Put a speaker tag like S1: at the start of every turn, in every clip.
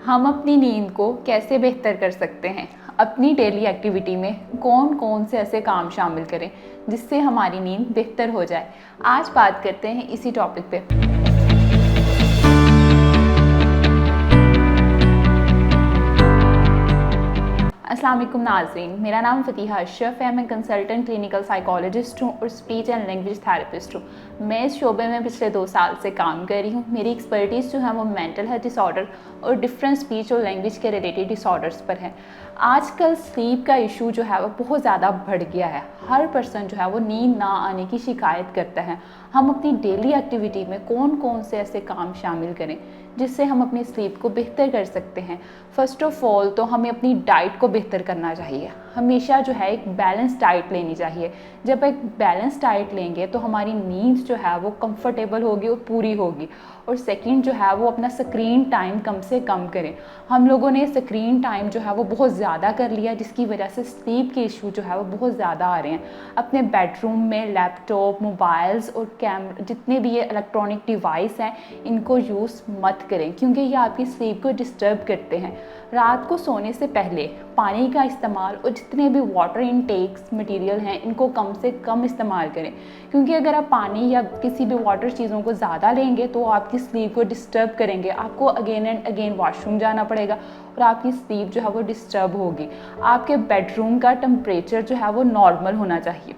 S1: हम अपनी नींद को कैसे बेहतर कर सकते हैं? अपनी डेली एक्टिविटी में कौन कौन से ऐसे काम शामिल करें जिससे हमारी नींद बेहतर हो जाए? आज बात करते हैं इसी टॉपिक पे। अस्सलाम वालेकुम नाज़रीन, मेरा नाम फ़तीहा अशरफ है। मैं कंसल्टेंट क्लिनिकल साइकोलॉजिस्ट हूँ और स्पीच एंड लैंग्वेज थेरेपिस्ट हूँ। मैं इस शोबे में पिछले 2 साल से काम कर रही हूँ। मेरी एक्सपर्टीज़ जो है वो मेंटल हेल्थ डिसऑर्डर और डिफरेंट स्पीच और लैंग्वेज के रिलेटेड डिसऑर्डर्स पर है। आजकल स्लीप का इशू जो है वो बहुत ज़्यादा बढ़ गया है। हर पर्सन जो है वो नींद ना आने की शिकायत करता है। हम अपनी डेली एक्टिविटी में कौन कौन से ऐसे काम शामिल करें जिससे हम अपनी स्लीप को बेहतर कर सकते हैं? फ़र्स्ट ऑफ़ ऑल तो हमें अपनी डाइट को बेहतर करना चाहिए। हमेशा जो है एक बैलेंस डाइट लेनी चाहिए। जब एक बैलेंस डाइट लेंगे तो हमारी नींद जो है वो कंफर्टेबल होगी और पूरी होगी। और सेकंड जो है वो अपना स्क्रीन टाइम कम से कम करें। हम लोगों ने स्क्रीन टाइम जो है वो बहुत ज़्यादा कर लिया, जिसकी वजह से स्लीप के इशू जो है वो बहुत ज़्यादा आ रहे हैं। अपने बेडरूम में लैपटॉप, मोबाइल्स और कैमरा, जितने भी ये इलेक्ट्रॉनिक डिवाइस हैं, इनको यूज़ मत करें क्योंकि ये आपकी स्लीप को डिस्टर्ब करते हैं। रात को सोने से पहले पानी का इस्तेमाल और जितने भी वाटर इनटेक्स मटेरियल हैं इनको कम से कम इस्तेमाल करें, क्योंकि अगर आप पानी या किसी भी वाटर चीज़ों को ज़्यादा लेंगे तो आपकी स्लीप को डिस्टर्ब करेंगे। आपको अगेन एंड अगेन वॉशरूम जाना पड़ेगा और आपकी स्लीप जो है वो डिस्टर्ब होगी। आपके बेडरूम का टेम्परेचर जो है वो नॉर्मल होना चाहिए।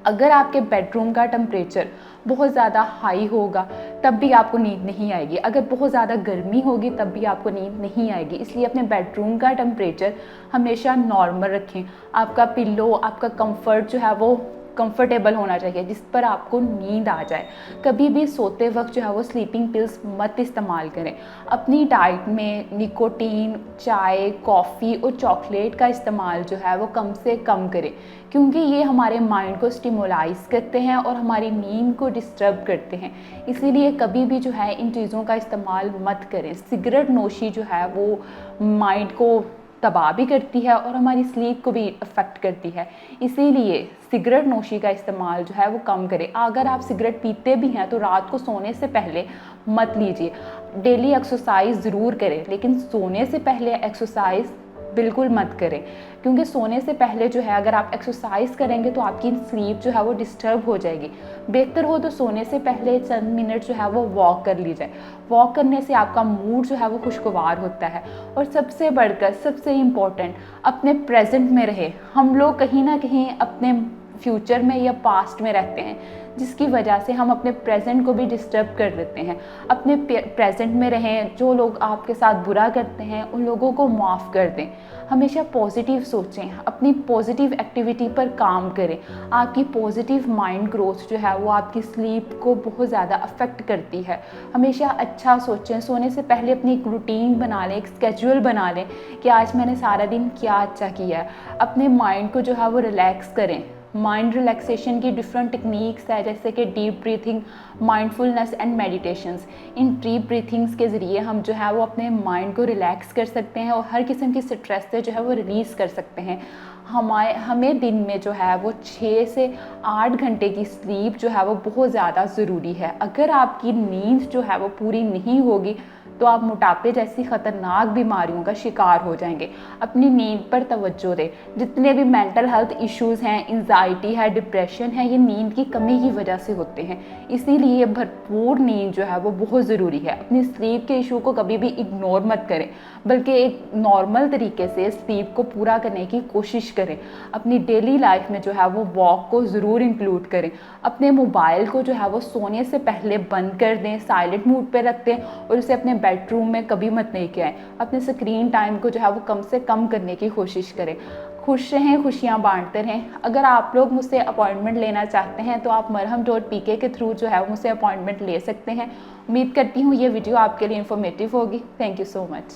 S1: अगर आपके बेडरूम का टेम्परेचर बहुत ज़्यादा हाई होगा तब भी आपको नींद नहीं आएगी। अगर बहुत ज़्यादा गर्मी होगी तब भी आपको नींद नहीं आएगी। इसलिए अपने बेडरूम का टेम्परेचर हमेशा नॉर्मल रखें। आपका पिल्लो, आपका कंफर्ट जो है वो कंफर्टेबल होना चाहिए जिस पर आपको नींद आ जाए। कभी भी सोते वक्त जो है वो स्लीपिंग पिल्स मत इस्तेमाल करें। अपनी डाइट में निकोटीन, चाय, कॉफ़ी और चॉकलेट का इस्तेमाल जो है वो कम से कम करें, क्योंकि ये हमारे माइंड को स्टिमुलाइज करते हैं और हमारी नींद को डिस्टर्ब करते हैं। इसीलिए कभी भी जो है इन चीज़ों का इस्तेमाल मत करें। सिगरेट नोशी जो है वो माइंड को तबाह भी करती है और हमारी स्लीप को भी अफेक्ट करती है। इसीलिए सिगरेट नोशी का इस्तेमाल जो है वो कम करें। अगर आप सिगरेट पीते भी हैं तो रात को सोने से पहले मत लीजिए। डेली एक्सरसाइज ज़रूर करें, लेकिन सोने से पहले एक्सरसाइज बिल्कुल मत करें, क्योंकि सोने से पहले जो है अगर आप एक्सरसाइज करेंगे तो आपकी स्लीप जो है वो डिस्टर्ब हो जाएगी। बेहतर हो तो सोने से पहले चंद मिनट जो है वो वॉक कर ली जाए। वॉक करने से आपका मूड जो है वो खुशगवार होता है। और सबसे बढ़कर सबसे इम्पोर्टेंट, अपने प्रेजेंट में रहे। हम लोग कहीं ना कहीं अपने फ्यूचर में या पास्ट में रहते हैं, जिसकी वजह से हम अपने प्रेजेंट को भी डिस्टर्ब कर देते हैं। अपने प्रेजेंट में रहें। जो लोग आपके साथ बुरा करते हैं उन लोगों को माफ़ कर दें। हमेशा पॉजिटिव सोचें, अपनी पॉजिटिव एक्टिविटी पर काम करें। आपकी पॉजिटिव माइंड ग्रोथ जो है वो आपकी स्लीप को बहुत ज़्यादा अफेक्ट करती है। हमेशा अच्छा सोचें। सोने से पहले अपनी एक रूटीन बना लें, एक स्केड्यूल बना लें कि आज मैंने सारा दिन क्या अच्छा किया है। अपने माइंड को जो है वो रिलैक्स करें। माइंड रिलैक्सेशन की डिफरेंट टेक्निक्स है, जैसे कि deep breathing, mindfulness and meditations. इन डीप ब्रीथिंग्स के ज़रिए हम जो है वो अपने माइंड को रिलैक्स कर सकते हैं और हर किस्म की स्ट्रेस से जो है वो रिलीज़ कर सकते हैं। हमें दिन में जो है वो 6 से 8 घंटे की स्लीप जो है वो बहुत ज़्यादा ज़रूरी है। अगर आपकी नींद जो है वो पूरी नहीं होगी तो आप मोटापे जैसी ख़तरनाक बीमारियों का शिकार हो जाएंगे। अपनी नींद पर तवज्जो दें। जितने भी मेंटल हेल्थ इश्यूज़ हैं, एंजाइटी है, डिप्रेशन है, ये नींद की कमी की वजह से होते हैं। इसीलिए भरपूर नींद जो है वो बहुत ज़रूरी है। अपनी स्लीप के इशू को कभी भी इग्नोर मत करें, बल्कि एक नॉर्मल तरीके से स्लीप को पूरा करने की कोशिश करें। अपनी डेली लाइफ में जो है वो वॉक को ज़रूर इंक्लूड करें। अपने मोबाइल को जो है वो सोने से पहले बंद कर दें, साइलेंट मोड पर रख दें और उसे अपने बेडरूम में कभी मत लेके आएँ। अपने स्क्रीन टाइम को जो है वो कम से कम करने की कोशिश करें। खुश रहें, खुशियाँ बांटते रहें। अगर आप लोग मुझसे अपॉइंटमेंट लेना चाहते हैं तो आप marham.pk के थ्रू जो है वो मुझसे अपॉइंटमेंट ले सकते हैं। उम्मीद करती हूँ ये वीडियो आपके लिए इन्फॉर्मेटिव होगी। Thank you so much.